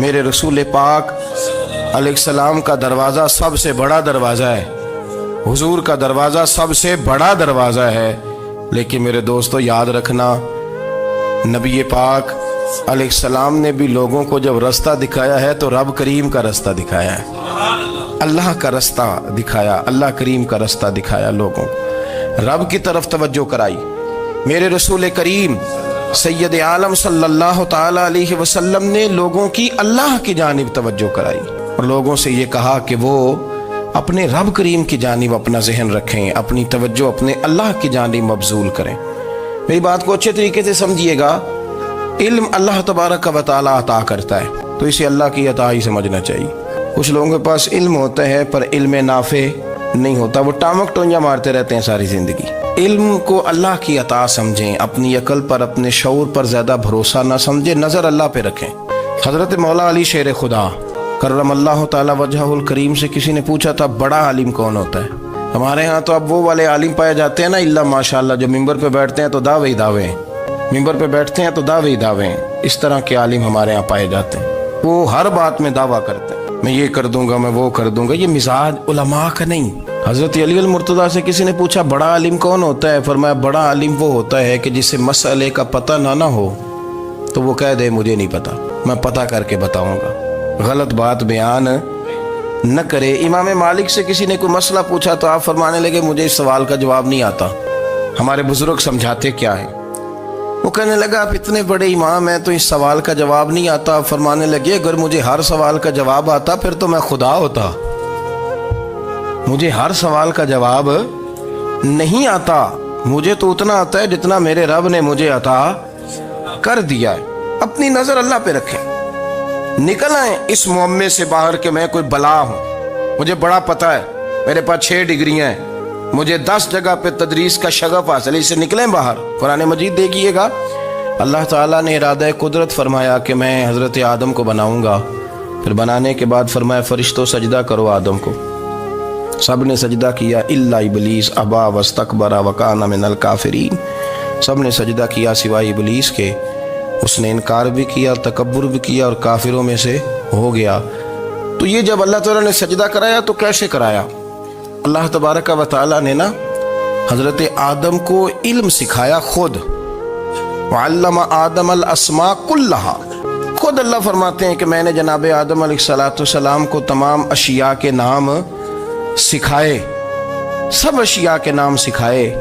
میرے رسول پاک علیہ السلام کا دروازہ سب سے بڑا دروازہ ہے، حضور کا دروازہ سب سے بڑا دروازہ ہے، لیکن میرے دوستو یاد رکھنا، نبی پاک علیہ السلام نے بھی لوگوں کو جب رستہ دکھایا ہے تو رب کریم کا رستہ دکھایا ہے، اللہ کا رستہ دکھایا، اللہ کریم کا رستہ دکھایا، لوگوں رب کی طرف توجہ کرائی۔ میرے رسول کریم سید عالم صلی اللہ تعالی علیہ وسلم نے لوگوں کی اللہ کی جانب توجہ کرائی اور لوگوں سے یہ کہا کہ وہ اپنے رب کریم کی جانب اپنا ذہن رکھیں، اپنی توجہ اپنے اللہ کی جانب مبذول کریں۔ میری بات کو اچھے طریقے سے سمجھیے گا، علم اللہ تبارک و تعالی عطا کرتا ہے تو اسے اللہ کی عطا ہی سمجھنا چاہیے۔ کچھ لوگوں کے پاس علم ہوتا ہے پر علم نافع نہیں ہوتا، وہ ٹامک ٹونجا مارتے رہتے ہیں ساری زندگی۔ علم کو اللہ کی عطا سمجھیں، اپنی عقل پر اپنے شعور پر زیادہ بھروسہ نہ سمجھیں، نظر اللہ پہ رکھیں۔ حضرت مولا علی شیر خدا کرم اللہ تعالی وجہ الکریم سے کسی نے پوچھا تھا بڑا عالم کون ہوتا ہے؟ ہمارے ہاں تو اب وہ والے عالم پائے جاتے ہیں نا، اللہ ماشاءاللہ، جو ممبر پہ بیٹھتے ہیں تو دعوے ہی دعوے ہیں، ممبر پہ بیٹھتے ہیں تو دعوے ہی دعوے ہیں، اس طرح کے عالم ہمارے ہاں پائے جاتے ہیں۔ وہ ہر بات میں دعویٰ کرتے ہیں، میں یہ کر دوں گا، میں وہ کر دوں گا۔ یہ مزاج علماء کا نہیں۔ حضرت علی المرتضیٰ سے کسی نے پوچھا بڑا عالم کون ہوتا ہے؟ فرمایا بڑا عالم وہ ہوتا ہے کہ جسے مسئلے کا پتہ نہ ہو تو وہ کہہ دے مجھے نہیں پتا، میں پتہ کر کے بتاؤں گا، غلط بات بیان نہ کرے۔ امام مالک سے کسی نے کوئی مسئلہ پوچھا تو آپ فرمانے لگے مجھے اس سوال کا جواب نہیں آتا، ہمارے بزرگ سمجھاتے کیا ہے؟ وہ کہنے لگا آپ اتنے بڑے امام ہیں تو اس سوال کا جواب نہیں آتا۔ فرمانے لگے اگر مجھے ہر سوال کا جواب آتا پھر تو میں خدا ہوتا، مجھے ہر سوال کا جواب نہیں آتا، مجھے تو اتنا آتا ہے جتنا میرے رب نے مجھے عطا کر دیا ہے۔ اپنی نظر اللہ پہ رکھیں، نکل آئیں اس معمے سے باہر کہ میں کوئی بلا ہوں، مجھے بڑا پتہ ہے، میرے پاس 6 ڈگریاں ہیں، مجھے 10 جگہ پہ تدریس کا شغف حاصل ہے، اس سے نکلیں باہر۔ قرآن مجید دیکھیے گا، اللہ تعالیٰ نے ارادہ قدرت فرمایا کہ میں حضرت آدم کو بناؤں گا، پھر بنانے کے بعد فرمایا فرشتوں سجدہ کرو آدم کو، سب نے سجدہ کیا الا ابلیس ابا واستکبر وکان من الکافرین، سب نے سجدہ کیا سوائے ابلیس کے، اس نے انکار بھی کیا، تکبر بھی کیا اور کافروں میں سے ہو گیا۔ تو یہ جب اللہ تعالیٰ نے سجدہ کرایا تو کیسے کرایا؟ اللہ تبارک و تعالیٰ نے نا حضرت آدم کو علم سکھایا خود، وعلم آدم الاسماء کلہا، خود اللہ فرماتے ہیں کہ میں نے جناب آدم علیہ السلام کو تمام اشیاء کے نام سکھائے، سب اشیاء کے نام سکھائے۔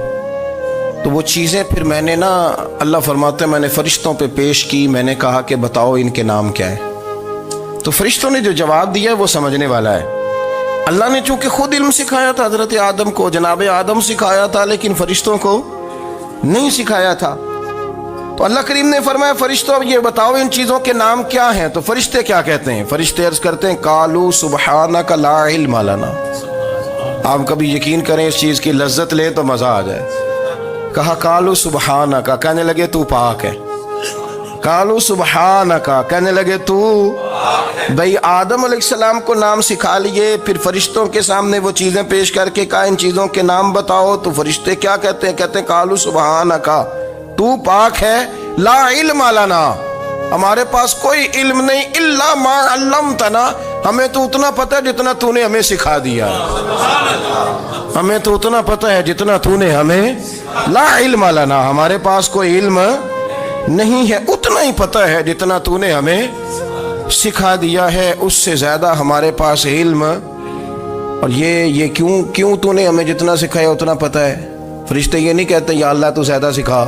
تو وہ چیزیں پھر میں نے نا، اللہ فرماتے ہیں میں نے فرشتوں پہ پیش کی، میں نے کہا کہ بتاؤ ان کے نام کیا ہے، تو فرشتوں نے جو جواب دیا وہ سمجھنے والا ہے۔ اللہ نے چونکہ خود علم سکھایا تھا حضرت آدم کو، جناب آدم سکھایا تھا لیکن فرشتوں کو نہیں سکھایا تھا، تو اللہ کریم نے فرمایا فرشتوں اب یہ بتاؤ ان چیزوں کے نام کیا ہیں؟ تو فرشتے کیا کہتے ہیں؟ فرشتے عرض کرتے ہیں قالوا سبحانک لا علم لنا۔ آپ کبھی یقین کریں اس چیز کی لذت لیں تو مزہ آ جائے۔ کہا قالوا سبحانک، کہنے لگے تو پاک ہے، قالوا سبحانک، کہنے لگے تو بھئی آدم علیہ السلام کو نام سکھا لیے، پھر فرشتوں کے سامنے وہ چیزیں پیش کر کے کہا ان چیزوں کے نام بتاؤ، تو فرشتے کیا کہتے ہیں؟ کہتے ہیں قالوا سبحانک، تو پاک ہے، لا علم لنا، ہمارے پاس کوئی علم نہیں، الا ما علمتنا، ہمیں تو اتنا پتہ ہے جتنا تو نے ہمیں سکھا دیا، ہمیں تو اتنا پتہ ہے جتنا تو نے ہمیں، لا علم لنا، ہمارے پاس کوئی علم نہیں ہے، اتنا ہی پتہ ہے جتنا تو نے ہمیں سکھا دیا ہے، اس سے زیادہ ہمارے پاس علم۔ اور یہ کیوں تو نے ہمیں جتنا سکھایا اتنا پتہ ہے؟ فرشتے یہ نہیں کہتے یا اللہ تو زیادہ سکھا،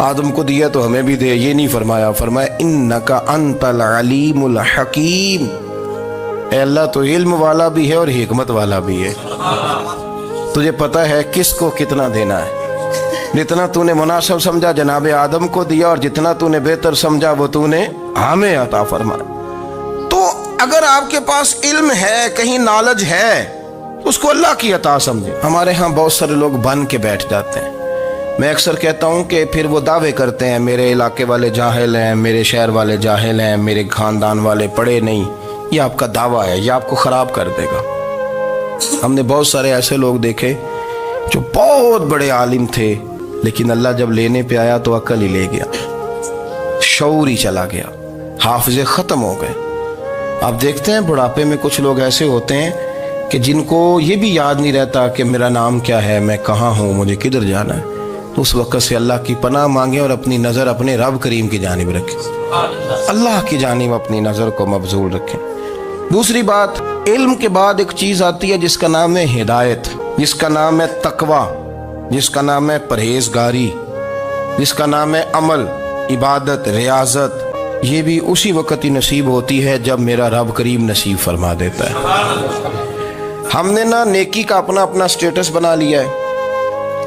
آدم کو دیا تو ہمیں بھی دے، یہ نہیں فرمایا، فرمایا انکا انت العلیم الحکیم، اے اللہ تو علم والا بھی ہے اور حکمت والا بھی ہے، تجھے پتہ ہے کس کو کتنا دینا ہے، جتنا تو نے مناسب سمجھا جناب آدم کو دیا اور جتنا تو نے بہتر سمجھا وہ تو نے ہمیں عطا فرمایا۔ تو اگر آپ کے پاس علم ہے، کہیں نالج ہے، اس کو اللہ کی عطا سمجھے۔ ہمارے ہاں بہت سارے لوگ بن کے بیٹھ جاتے ہیں، میں اکثر کہتا ہوں کہ پھر وہ دعوے کرتے ہیں میرے علاقے والے جاہل ہیں، میرے شہر والے جاہل ہیں، میرے خاندان والے پڑھے نہیں، یہ آپ کا دعویٰ ہے، یہ آپ کو خراب کر دے گا۔ ہم نے بہت سارے ایسے لوگ دیکھے جو بہت بڑے عالم تھے لیکن اللہ جب لینے پہ آیا تو عقل ہی لے گیا، شعور ہی چلا گیا، حافظے ختم ہو گئے، आप देखते हैं बुढ़ापे में कुछ लोग ऐसे होते हैं कि जिनको ये भी याद नहीं रहता कि मेरा नाम क्या है, मैं कहाँ हूँ, मुझे किधर जाना है। तो उस वक़्त से अल्लाह की पनाह मांगे और अपनी नज़र अपने रब करीम की जानिब रखें, अल्लाह की जानिब अपनी नज़र को मबजूल रखें। दूसरी बात, इल्म के बाद एक चीज़ आती है जिसका नाम है हिदायत, जिसका नाम है तकवा, जिसका नाम है परहेजगारी, जिसका नाम है अमल, इबादत, रियाजत। ये भी उसी वक़्त ही नसीब होती है जब मेरा रब करीम नसीब फरमा देता है। हमने ना नेकी का अपना अपना स्टेटस बना लिया है,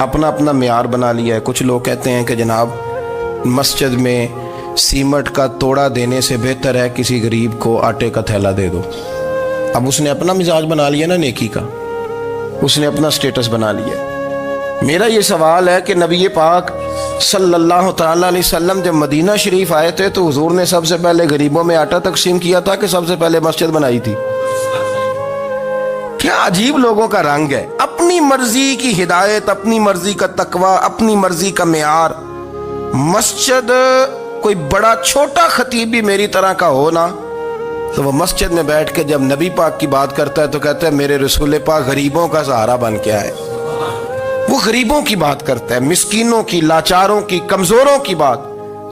अपना अपना मियार बना लिया है। कुछ लोग कहते हैं कि जनाब मस्जिद में सीमट का तोड़ा देने से बेहतर है किसी गरीब को आटे का थैला दे दो। अब उसने अपना मिजाज बना लिया ना नेकी का, उसने अपना स्टेटस बना लिया। मेरा ये सवाल है कि नबी पाक सल्लल्लाहु तआला अलैहि वसल्लम जब मदीना शरीफ आए थे तो हुजूर ने सबसे पहले गरीबों में आटा तकसीम किया था कि सबसे पहले मस्जिद बनाई थी? क्या अजीब लोगों का रंग है, अपनी मर्जी की हिदायत, अपनी मर्जी का तकवा, अपनी मर्जी का मियार। मस्जिद कोई बड़ा छोटा खतीब भी मेरी तरह का हो ना, तो वो मस्जिद में बैठ के जब नबी पाक की बात करता है तो कहता है मेरे रसूल पाक गरीबों का सहारा बन के आए। वो गरीबों की बात करता है, मिस्कीनों की, लाचारों की, कमजोरों की बात।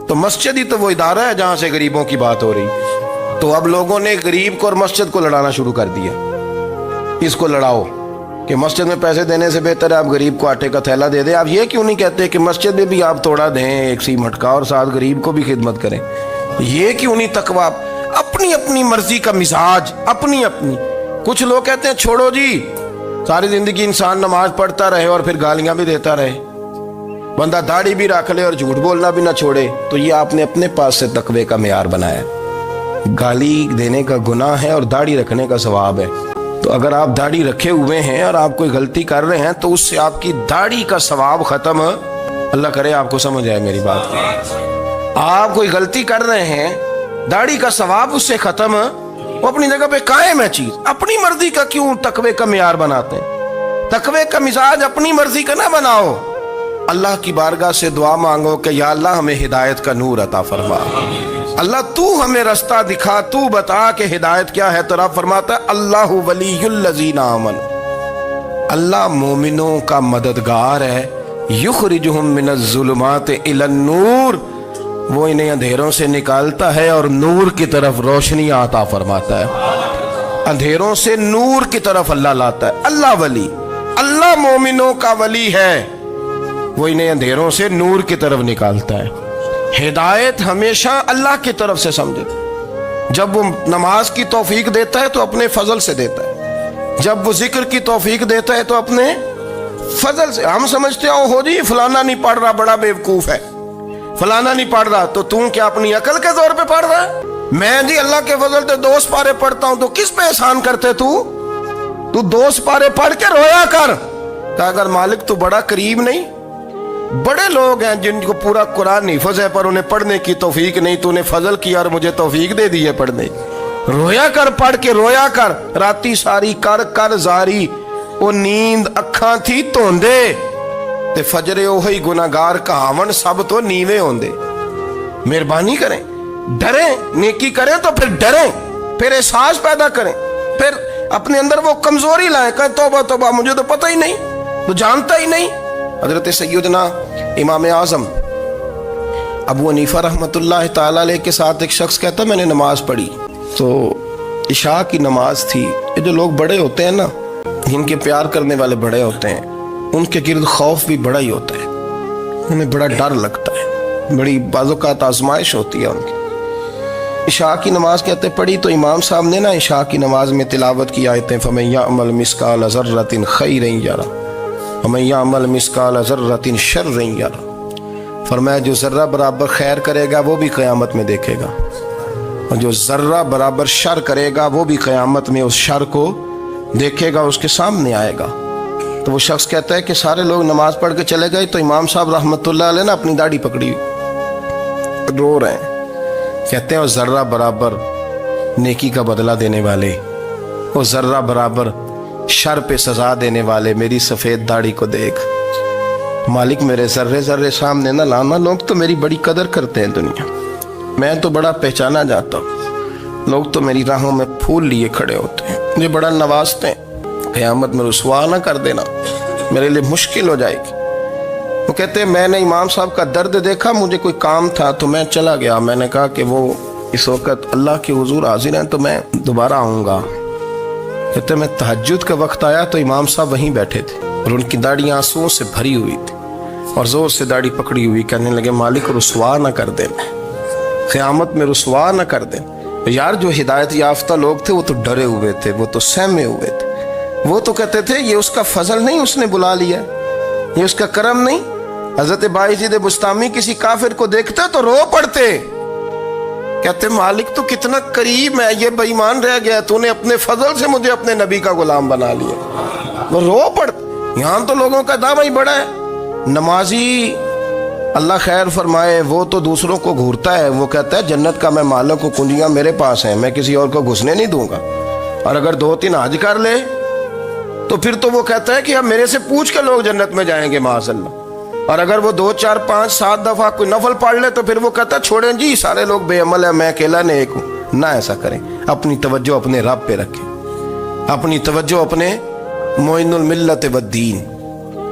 तो मस्जिद ही तो वो इदारा है जहां से गरीबों की बात हो रही। तो अब लोगों ने गरीब को और मस्जिद को लड़ाना शुरू कर दिया, इसको लड़ाओ कि मस्जिद में पैसे देने से बेहतर है आप गरीब को आटे का थैला दे दे। आप ये क्यों नहीं कहते कि मस्जिद में भी आप तोड़ा दें एक सीमट का और साथ गरीब को भी खिदमत करें? ये क्यों नहीं तकवा? अपनी अपनी मर्जी का मिजाज, अपनी अपनी। कुछ लोग कहते हैं छोड़ो जी, सारी जिंदगी इंसान नमाज पढ़ता रहे और फिर गालियां भी देता रहे, बंदा दाढ़ी भी रख ले और झूठ बोलना भी ना छोड़े। तो ये आपने अपने पास से तकवे का मियार बनाया। गाली देने का गुनाह है और दाढ़ी रखने का सवाब है। तो अगर आप दाढ़ी रखे हुए हैं और आप कोई गलती कर रहे हैं तो उससे आपकी दाढ़ी का सवाब खत्म, अल्लाह करे आपको समझ आए मेरी बात। आप कोई गलती कर रहे हैं, दाढ़ी का सवाब उससे खत्म, वो अपनी जगह पे कायम है चीज। अपनी मर्जी का क्यों तकवे का मियार बनाते हैं? तकवे का मिजाज अपनी मर्जी का ना बनाओ। अल्लाह की बारगाह से दुआ मांगो कि या अल्लाह हमें हिदायत का नूर अता फरमा, अल्लाह तू हमें रास्ता दिखा, तू बता कि हिदायत क्या है। तो रब फरमाता है अल्लाहु वलियुल लज़ीना आमनू, अल्लाह मोमिनों का मददगार है। युखरिजुहुम मिनज़ ज़ुलुमाति इलन नूर, वो इन्हें अंधेरों से निकालता है और नूर की तरफ रोशनी आता फरमाता है। अंधेरों से नूर की तरफ अल्लाह लाता है। अल्लाह वली, अल्लाह मोमिनों का वली है, वो इन्हें अंधेरों से नूर की तरफ निकालता है। हिदायत हमेशा अल्लाह की तरफ से समझे। जब वो नमाज की तौफीक देता है तो अपने फजल से देता है, जब वो जिक्र की तौफीक देता है तो अपने फजल से। हम समझते हो जी फलाना नहीं पढ़ रहा, बड़ा बेवकूफ है, फलाना नहीं पढ़ रहा, तो तू क्या अपनी अकल के तौर पे पढ़ रहा है? मैं जी अल्लाह के फजल से 2 पारे पढ़ता हूं, तो किस पे एहसान करते तू 2 पारे पढ़ के रोया कर। तो अगर मालिक तू बड़ा करीब नहीं, बड़े लोग हैं जिनको पूरा कुरान हिफ्ज़ है पर उन्हें पढ़ने की तौफीक नहीं, तूने फजल किया और मुझे तौफीक दे दी है पढ़ने। रोया कर, पढ़ के रोया कर। राती सारी कर कर जारी, वो नींद अखा थी धोंदे ते फजरे ओही गुनाहगार कहावन सब तो नीवे होंदे। मेहरबानी करें, डरें, नेकी करें तो फिर डरें, फिर एहसास पैदा करें, फिर अपने अंदर वो कमजोरी लाएं, कहें तौबा तौबा मुझे तो पता ही नहीं, तो जानता ही नहीं। हजरत सैयदना इमाम आज़म अबू हनीफा रहमतुल्लाह ताला अलैह के साथ एक शख्स कहता मैंने नमाज पढ़ी, तो इशा की नमाज थी। ये जो लोग बड़े होते हैं ना, जिनके प्यार करने वाले बड़े होते हैं, उनके गिर्द खौफ भी बड़ा ही होता है, उन्हें बड़ा डर लगता है, बड़ी बाज़ोकात आजमाइश होती है उनकी। इशा की नमाज कहते पढ़ी तो इमाम साहब ने ना इशा की नमाज में तिलावत की आयतें फमन यअमल मिस्काल ज़र्रतिन खैरन यरा वमन यअमल मिस्काल ज़र्रतिन शर्रन यरा। फरमाया जो ज़र्रा बराबर खैर करेगा वो भी क़यामत में देखेगा, और जो ज़र्रा बराबर शर करेगा वो भी क़यामत में उस शर को देखेगा, उसके सामने आएगा। तो वो शख्स कहता है कि सारे लोग नमाज पढ़ के चले गए, तो इमाम साहब रहमतुल्लाह अलैह ने अपनी दाढ़ी पकड़ी, रो रहे हैं। कहते हैं वो ज़र्रा बराबर नेकी का बदला देने वाले, वो ज़र्रा बराबर शर पे सजा देने वाले मेरी सफ़ेद दाढ़ी को देख। मालिक मेरे ज़र्रे ज़र्रे सामने ना लाना, लोग तो मेरी बड़ी कदर करते हैं दुनिया, मैं तो बड़ा पहचाना जाता हूँ। लोग तो मेरी राहों में फूल लिए खड़े होते हैं, मुझे बड़ा नवाजते हैं, क़यामत में रुसवा ना कर देना, मेरे लिए मुश्किल हो जाएगी। वो कहते हैं मैंने इमाम साहब का दर्द देखा, मुझे कोई काम था तो मैं चला गया। मैंने कहा कि वो इस वक्त अल्लाह के हुजूर हाजिर हैं तो मैं दोबारा आऊँगा। कहते मैं तहज्जुद का वक्त आया तो इमाम साहब वहीं बैठे थे और उनकी दाढ़ी आंसुओं से भरी हुई थी और ज़ोर से दाढ़ी पकड़ी हुई, कहने लगे मालिक रुसवा ना कर देना, क़यामत में रुसवा ना कर देना। तो यार जो हिदायत याफ्ता लोग थे वो तो डरे हुए थे, वो तो सहमे हुए थे। वो तो कहते थे ये उसका फजल नहीं, उसने बुला लिया, ये उसका करम नहीं। हजरत बायजीद बुस्तामी किसी काफिर को देखते तो रो पड़ते, कहते मालिक तो कितना करीब है, ये बेईमान रह गया, तूने अपने फजल से मुझे अपने नबी का गुलाम बना लिया। वो रो पड़ते। यहाँ तो लोगों का दावा ही बड़ा है। नमाजी अल्लाह खैर फरमाए वो तो दूसरों को घूरता है, वो कहता है जन्नत का मैं मालिक हूँ, कुंजियाँ मेरे पास हैं, मैं किसी और को घुसने नहीं दूंगा। और अगर 2-3 हज कर ले तो फिर तो वो कहता है कि अब मेरे से पूछ के लोग जन्नत में जाएंगे माज़अल्लाह। और अगर वो 2, 4, 5, 7 दफा कोई नफल पढ़ ले तो फिर वो कहता है छोड़ें जी सारे लोग बेअमल है, मैं अकेला नेक हूँ। ना ऐसा करें, अपनी तवज्जो अपने रब पे रखें, अपनी तवज्जो अपने मोइनुल मिल्लत वद्दीन,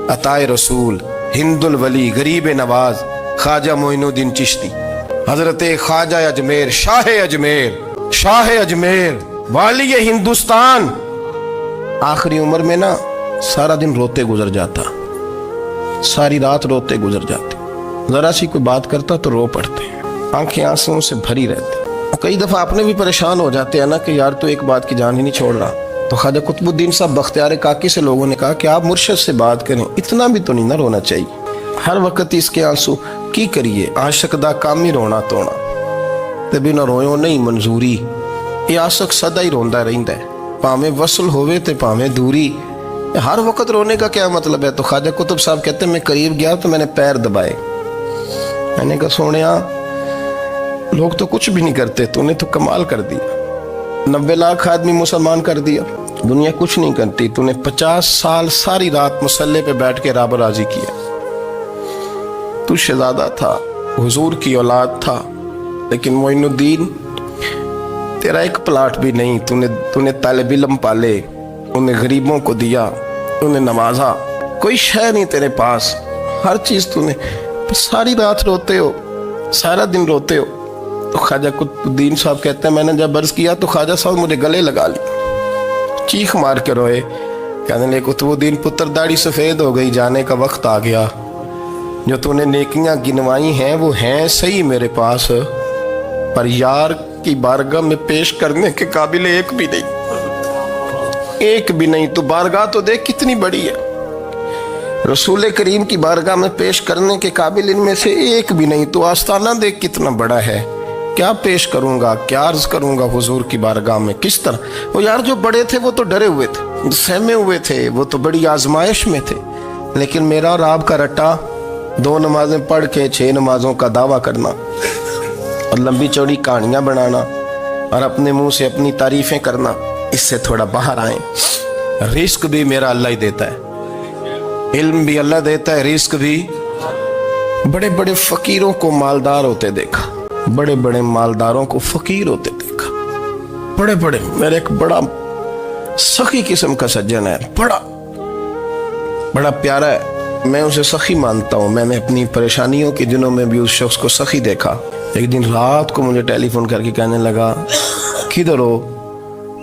अताए रसूल, हिंदुल वली, गरीब नवाज, ख्वाजा मोइनुद्दीन चिश्ती, हजरत ख्वाजा अजमेर, शाह अजमेर, वाली हिंदुस्तान। आखिरी उम्र में ना सारा दिन रोते गुजर जाता, सारी रात रोते गुजर जाते, जरा सी कोई बात करता तो रो पड़ते, आंखें आंसुओं से भरी रहती। कई दफा आपने भी परेशान हो जाते हैं ना कि यार तो एक बात की जान ही नहीं छोड़ रहा। तो ख्वाजा कुतुबुद्दीन साहब बख्तियार काकी से लोगों ने कहा कि आप मुर्शिद से बात करें, इतना भी तो नहीं ना रोना चाहिए, हर वक्त इसके आंसू की करिए, आशिक दा काम ही रोना तोना, ते बिना रोयो नहीं मंजूरी। ये आशिक सदा ही रोंदा रहिंदा है, भावें वसल होवे ते भावें दूरी, हर वक्त रोने का क्या मतलब है। तो ख्वाजा कुतुब साहब कहते हैं मैं करीब गया तो मैंने पैर दबाए, मैंने कहा सोनिया लोग तो कुछ भी नहीं करते, तूने तो कमाल कर दिया, 90 लाख आदमी मुसलमान कर दिया, दुनिया कुछ नहीं करती, तूने 50 साल सारी रात मुसल्ले पे बैठ के रब राजी किया। तू शहजादा था, हुजूर की औलाद था, लेकिन मोइनुद्दीन तेरा एक प्लाट भी नहीं, तूने तालिब इल्म पाले, उन्हें गरीबों को दिया, उन्हें नवाजा, कोई शय नहीं तेरे पास, हर चीज तूने, सारी रात रोते हो, सारा दिन रोते हो। तो ख्वाजा कुतुबुद्दीन साहब कहते हैं मैंने जब अर्ज किया तो ख्वाजा साहब मुझे गले लगा लिया, चीख मार के रोए, कहने लगे कुतुबुद्दीन पुत्र दाढ़ी सफेद हो गई, जाने का वक्त आ गया, जो तूने नेकियां गिनवाई हैं वो हैं सही मेरे पास, पर यार की बारगाह में पेश करने के काबिल एक भी नहीं, एक भी नहीं। तो बारगाह तो देख कितनी बड़ी है, रसूल करीम की बारगाह में पेश करने के काबिल इनमें से एक भी नहीं। तो आस्ताना देख कितना बड़ा है, क्या पेश करूंगा, क्या अर्ज करूंगा हुजूर की बारगाह में, किस तरह। वो यार जो बड़े थे वो तो डरे हुए थे, सहमे हुए थे, वो तो बड़ी आजमाइश में थे, लेकिन मेरा और आपका रट्टा 2 नमाजें पढ़ के 6 नमाजों का दावा करना और लंबी चौड़ी कहानियां बनाना और अपने मुंह से अपनी तारीफें करना, इससे थोड़ा बाहर आए। रिस्क भी मेरा अल्लाह ही देता है, इल्म भी अल्लाह देता है, रिस्क भी। बड़े बड़े फकीरों को मालदार होते देखा, बड़े बड़े मालदारों को फकीर होते देखा, बड़े बड़े। मेरे एक बड़ा सखी किस्म का सज्जन है, बड़ा प्यारा है, मैं उसे सखी मानता हूँ। मैंने अपनी परेशानियों के दिनों में भी उस शख्स को सखी देखा। एक दिन रात को मुझे टेलीफोन करके कहने लगा किधर हो,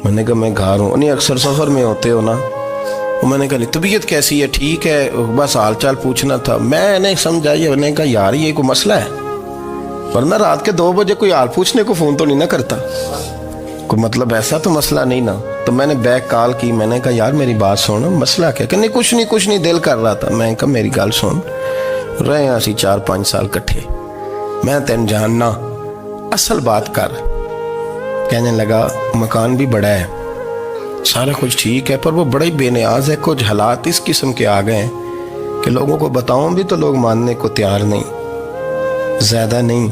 मैंने कहा मैं घर हूँ। नहीं अक्सर सफ़र में होते हो ना, और मैंने कहा तबीयत कैसी है, ठीक है, बस हाल चाल पूछना था। मैंने समझाई, मैंने कहा यार ये कोई मसला है, वरना रात के 2 बजे कोई हाल पूछने को फ़ोन तो नहीं ना करता, कोई मतलब ऐसा तो मसला नहीं ना। तो मैंने बैक कॉल की, मैंने कहा यार मेरी बात सुन, मसला क्या। कहने कुछ नहीं दिल कर रहा था। मैं कहा मेरी गल सुन, रहे असी 4-5 साल कट्ठे, मैं तेन जानना, असल बात कर। कहने लगा मकान भी बड़ा है, सारा कुछ ठीक है, पर वो बड़ा ही बेनियाज है, कुछ हालात इस किस्म के आ गए हैं कि लोगों को बताऊं भी तो लोग मानने को तैयार नहीं, ज़्यादा नहीं,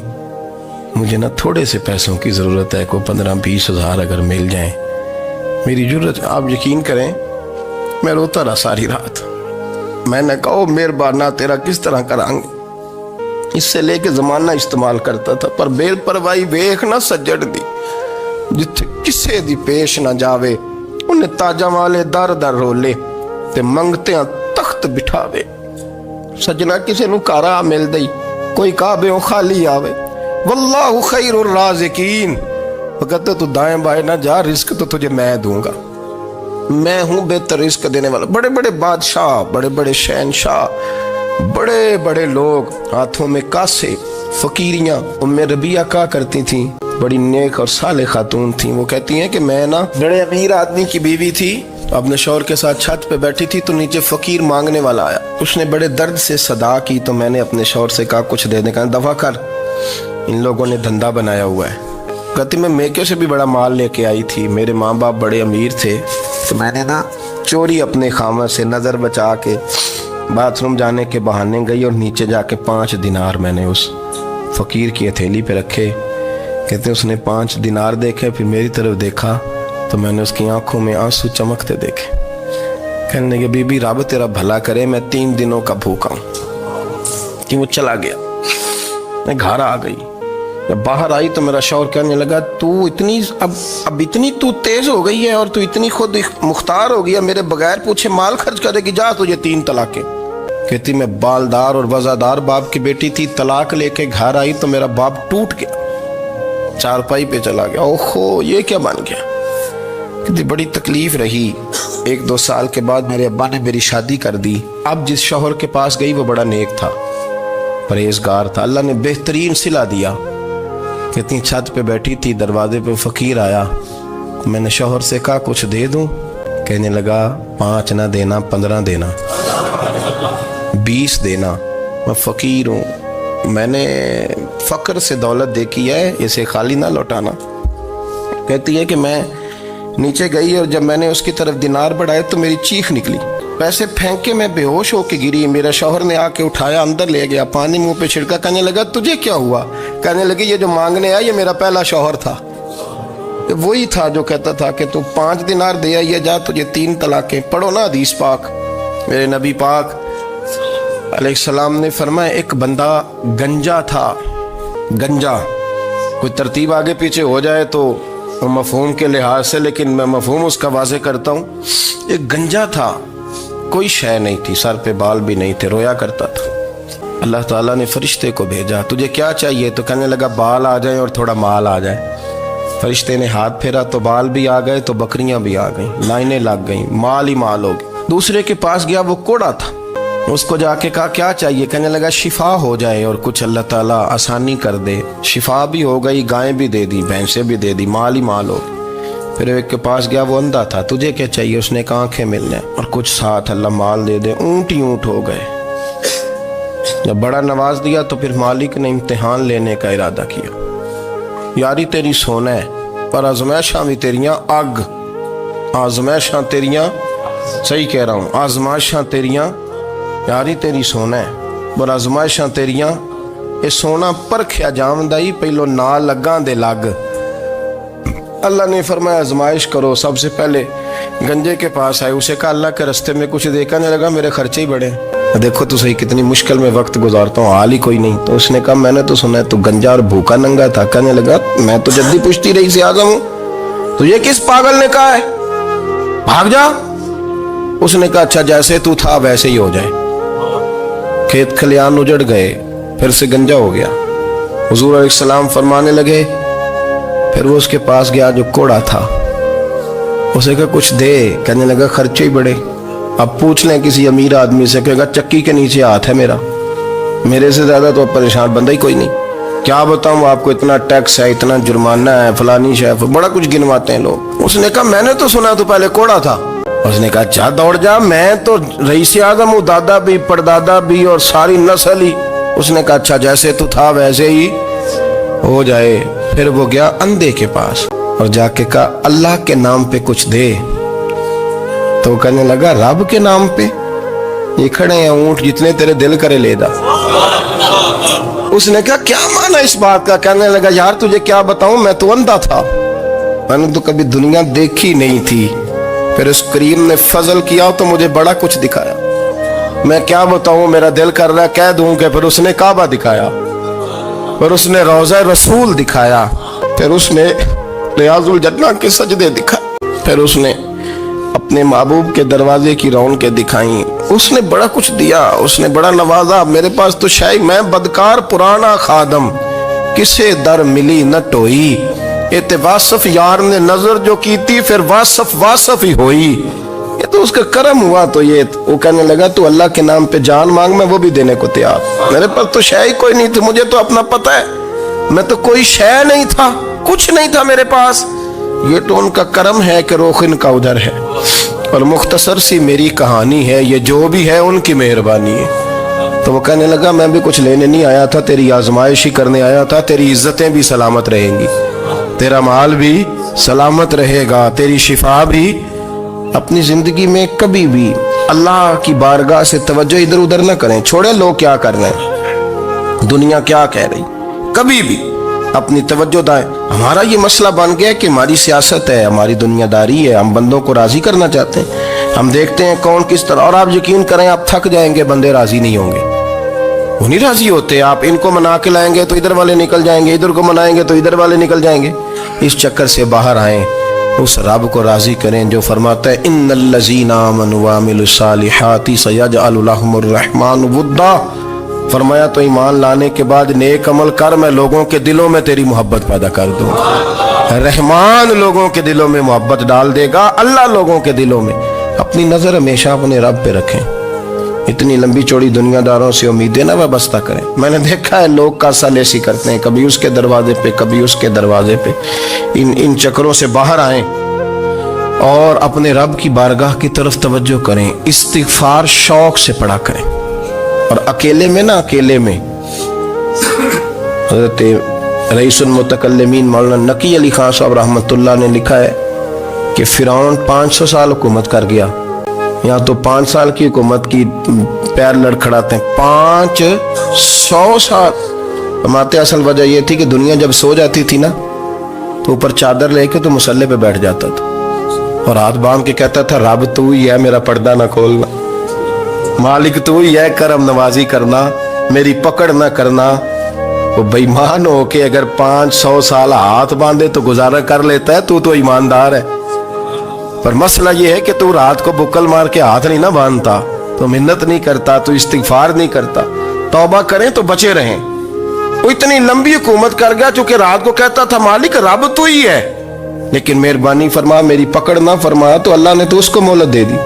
मुझे ना थोड़े से पैसों की ज़रूरत है, कोई 15-20 हज़ार अगर मिल जाए, मेरी ज़रूरत। आप यकीन करें मैं रोता रहा सारी रात। मैंने कहा मेहरबाना तेरा किस तरह करांगे, इससे लेके ज़माना इस्तेमाल करता था, पर बेपरवाही वेख ना सज्जड़ दी, ਜਿੱਥੇ ਕਿਸੇ ਦੀ ਪੇਸ਼ ਨਾ ਜਾਵੇ, ਉਹਨੇ ਤਾਜਾਂ ਵਾਲੇ ਦਰ ਦਰ ਰੋਲੇ ਤੇ ਮੰਗਤਿਆਂ ਤਖਤ ਬਿਠਾਵੇ। ਸੱਜਣਾ ਕਿਸੇ ਨੂੰ ਘਰ ਮਿਲਦਾ ਹੀ ਕੋਈ ਕਾਬਿਓਂ ਖਾਲੀ ਆਵੇ। वल्लाहु खैरुर राज़िकीन, वो कहते तू दाएं बाएं ना जा, रिस्क तो तुझे मैं दूंगा, मैं हूं बेहतर रिस्क देने वाला। बड़े बड़े बादशाह, बड़े बड़े शहनशाह, बड़े बड़े लोग, हाथों में कासे, फकीरियां। उम्मे रबिया क्या करती थी, बड़ी नेक और साले खातून थी। वो कहती हैं कि मैं ना बड़े अमीर आदमी की बीवी थी, अपने शौहर के साथ छत पे बैठी थी तो नीचे फकीर मांगने वाला आया। उसने बड़े दर्द से सदा की तो मैंने अपने शौहर से कहा कुछ देने का, दफा कर, इन लोगों ने धंधा बनाया हुआ है। कहती मैं मेके से भी बड़ा माल लेके आई थी, मेरे माँ बाप बड़े अमीर थे, तो मैंने ना चोरी अपने खामद से नज़र बचा के बाथरूम जाने के बहाने गई और नीचे जाके 5 दिनार मैंने उस फ़कीर की हथेली पे रखे। कहते उसने 5 दिनार देखे, फिर मेरी तरफ देखा तो मैंने उसकी आंखों में आंसू चमकते देखे। कहने लगे बीबी रब तेरा भला करे, मैं 3 दिनों का भूखा हूँ। कि वो चला गया। मैं घर आ गई, जब बाहर आई तो मेरा शौहर कहने लगा तू इतनी अब इतनी तू तेज हो गई है और तू इतनी खुद मुख्तार हो गई है, मेरे बगैर पूछे माल खर्च करेगी, जा तुझे 3 तलाकें। कहती मैं बालदार और वजादार बाप की बेटी थी, तलाक लेके घर आई तो मेरा बाप टूट गया, चारपाई पे चला गया। ओहो ये क्या बन गया। कहती बड़ी तकलीफ रही। 1-2 साल के बाद मेरे अब्बा ने मेरी शादी कर दी। अब जिस शौहर के पास गई वो बड़ा नेक था, परहेजगार था, अल्लाह ने बेहतरीन सिला दिया। कहती छत पे बैठी थी, दरवाजे पे फकीर आया, मैंने शौहर से कहा कुछ दे दूं। कहने लगा 5 ना देना, 15 देना, 20 देना, मैं फकीर हूँ, मैंने फक्र से दौलत देखी है, इसे खाली ना लौटाना। कहती है कि मैं नीचे गई और जब मैंने उसकी तरफ दिनार बढ़ाए तो मेरी चीख निकली, पैसे फेंक के मैं बेहोश होके गिरी। मेरा शौहर ने आके उठाया, अंदर ले गया, पानी मुंह पे छिड़का। कहने लगा तुझे क्या हुआ। कहने लगी ये जो मांगने आया ये मेरा पहला शौहर था, वही था जो कहता था कि तू 5 दिनार दे आइए, जा तुझे 3 तलाकें। पढ़ो ना हदीस पाक। मेरे नबी पाक अलैहिस्सलाम ने फरमाया एक बंदा गंजा था। गंजा कोई तरतीब आगे पीछे हो जाए तो मफहूम के लिहाज से, लेकिन मैं मफहूम उसका वाज़े करता हूँ। एक गंजा था, कोई शय नहीं थी, सर पे बाल भी नहीं थे, रोया करता था। अल्लाह ताला ने फरिश्ते को भेजा, तुझे क्या चाहिए। तो कहने लगा बाल आ जाए और थोड़ा माल आ जाए। फरिश्ते ने हाथ फेरा तो बाल भी आ गए, तो बकरियां भी आ गईं, लाइनें लग गईं, माल ही माल हो गया। दूसरे के पास गया, वो कोड़ा था, उसको जाके कहा क्या चाहिए। कहने लगा शिफा हो जाए और कुछ अल्लाह ताला आसानी कर दे। शिफा भी हो गई, गायें भी दे दी, भैंसें भी दे दी, माल ही माल हो गया। फिर एक के पास गया, वो अंधा था, तुझे क्या चाहिए। उसने कहा आंखें मिलने और कुछ साथ अल्लाह माल दे दे। ऊंट ही ऊंट हो गए। जब बड़ा नवाज दिया तो फिर मालिक ने इम्तिहान लेने का इरादा किया। यारी तेरी सोना है पर आजमाइशां भी तेरियां अग, आजमाइशां तेरियां, सही कह रहा हूँ, आजमाइशां तेरियां, यारी तेरी सोना है पर आजमाइशां तेरियां। ये सोना परखिया जामदा ही पहलो ना लगा दे लग। अल्लाह ने फरमाया आजमाइश करो। सबसे पहले गंजे के पास आए, उसे कहा अल्लाह के रास्ते में कुछ देखने लगा, मेरे खर्चे ही बड़े, देखो तो सही कितनी मुश्किल में वक्त गुजारता हूँ, हाल ही कोई नहीं। तो उसने कहा मैंने तो सुना है तू गंजा और भूखा नंगा था। कहने लगा मैं तो जल्दी पूछती रही से आजम हूँ, तुझे किस पागल ने कहा है, भाग जा। उसने कहा अच्छा जैसे तू था वैसे ही हो जाए। खेत खलियान उजड़ गए, फिर से गंजा हो गया। हुजूर अलैहिस्सलाम फरमाने लगे, फिर वो उसके पास गया जो कोड़ा था, उसे कहा कुछ दे। कहने लगा खर्चे ही बड़े, अब पूछ लें किसी अमीर आदमी से, कहेगा चक्की के नीचे हाथ है मेरा, मेरे से ज्यादा तो परेशान बंदा ही कोई नहीं। क्या बताऊं आपको, इतना टैक्स है, इतना जुर्माना है, फलानी शैफ, बड़ा कुछ गिनवाते हैं लोग। उसने कहा मैंने तो सुना तो पहले कोड़ा था। उसने कहा अच्छा दौड़ जा, मैं तो रईस आज़म हूँ, दादा भी परदादा भी और सारी नस्ल ही। उसने कहा अच्छा जैसे तू था वैसे ही हो जाए। फिर वो गया अंधे के पास और जाके कहा अल्लाह के नाम पे कुछ दे। तो कहने लगा रब के नाम पे, ये खड़े हैं ऊंट, जितने तेरे दिल करे ले जा। उसने कहा क्या माना इस बात का। कहने लगा यार तुझे क्या बताऊं, मैं तो अंधा था, मैंने तो कभी दुनिया देखी नहीं थी। फिर उस करीम ने फजल किया तो मुझे बड़ा कुछ दिखाया। मैं क्या बताऊं, मेरा दिल कर रहा है कह दूं कि फिर उसने काबा दिखाया, फिर उसने रोज़ा रसूल दिखाया, फिर उसने रियाजुल जन्ना के सजदे दिखाए। फिर उसने अपने महबूब के दरवाजे की रौनकें दिखाई। उसने बड़ा कुछ दिया, उसने बड़ा नवाजा। मेरे पास तो शायद मैं बदकार पुराना खादम, किसे दर मिली न टोई। इते वासफ यार ने नजर जो की थी, फिर वासफ वासफ ही होई। ये तो उसका करम हुआ। तो ये वो कहने लगा तू अल्लाह के नाम पे जान मांग, मैं वो भी देने को तैयार। मेरे पास तो शय कोई नहीं थी, मुझे तो अपना पता है, मैं तो कोई शय नहीं था, कुछ नहीं था मेरे पास। ये तो उनका करम है कि रुख इनका उधर है। और मुख्तसर सी मेरी कहानी है, ये जो भी है उनकी मेहरबानी है। तो वो कहने लगा मैं भी कुछ लेने नहीं आया था, तेरी आजमाइश ही करने आया था। तेरी इज्जतें भी सलामत रहेंगी, तेरा माल भी सलामत रहेगा, तेरी शिफा भी। अपनी जिंदगी में कभी भी अल्लाह की बारगाह से तवज्जो इधर उधर ना करें। छोड़े लोग क्या कर रहे हैं, दुनिया क्या कह रही, कभी भी अपनी तवज्जो दाएं। हमारा ये मसला बन गया कि हमारी सियासत है, हमारी दुनियादारी है, हम बंदों को राजी करना चाहते हैं। हम देखते हैं कौन किस तरह, और आप यकीन करें आप थक जाएंगे, बंदे राजी नहीं होंगे, वो नहीं राजी होते। आप इनको मना के लाएंगे तो इधर वाले निकल जाएंगे, इधर को मनाएंगे तो इधर वाले निकल जाएंगे। इस चक्कर से बाहर आए, उस रब को राजी करें जो फरमाता है इन्नल्लज़ीना आमनू व अमिलुस्सालिहाति सयजअलु लहुमुर रहमानु वुद्दा। फरमाया तो ईमान लाने के बाद नेक अमल कर, मैं लोगों के दिलों में तेरी मोहब्बत पैदा कर दूंगा। रहमान लोगों के दिलों में मोहब्बत डाल देगा, अल्लाह लोगों के दिलों में। अपनी नजर हमेशा अपने रब पे रखें। इतनी लंबी चौड़ी दुनियादारों से उम्मीदें ना वाबस्ता करें। मैंने देखा है लोग का सालेसी करते हैं, कभी उसके दरवाजे पे कभी उसके दरवाजे पे। इन चक्करों से बाहर आएं और अपने रब की बारगाह की तरफ तवज्जो करें। इस्तिगफार शौक से पढ़ा करें। और अकेले में ना, अकेले में हज़रत रईसुल मुतकल्लिमीन मौलाना नकी अली खान साहब रहमतुल्लाह ने लिखा है कि फिरौन 500 साल हुकूमत कर गया। यहाँ तो 5 साल की हुकूमत की पैर लड़खड़ाते हैं, 500 साल। फरमाते असल वजह यह थी कि दुनिया जब सो जाती थी ना तो ऊपर चादर लेके तो मुसल्ले पे बैठ जाता था और हाथ बांध के कहता था रब तू ही है, मेरा पर्दा ना खोलना, मालिक तू ही है, करम नवाजी करना, मेरी पकड़ ना करना। वो बेईमान हो के अगर 500 साल हाथ बांधे तो गुजारा कर लेता है, तू तो ईमानदार है। पर मसला ये है कि तू रात को बुक्कल मार के हाथ नहीं ना बांधता, तो मिन्नत नहीं करता, तो इस्तिगफार नहीं करता। तौबा करें तो बचे रहें। वो इतनी लंबी हुकूमत कर गया चूंकि रात को कहता था मालिक रब तू ही है, लेकिन मेहरबानी फरमा, मेरी पकड़ ना फरमा, तो अल्लाह ने तो उसको मोहलत दे दी।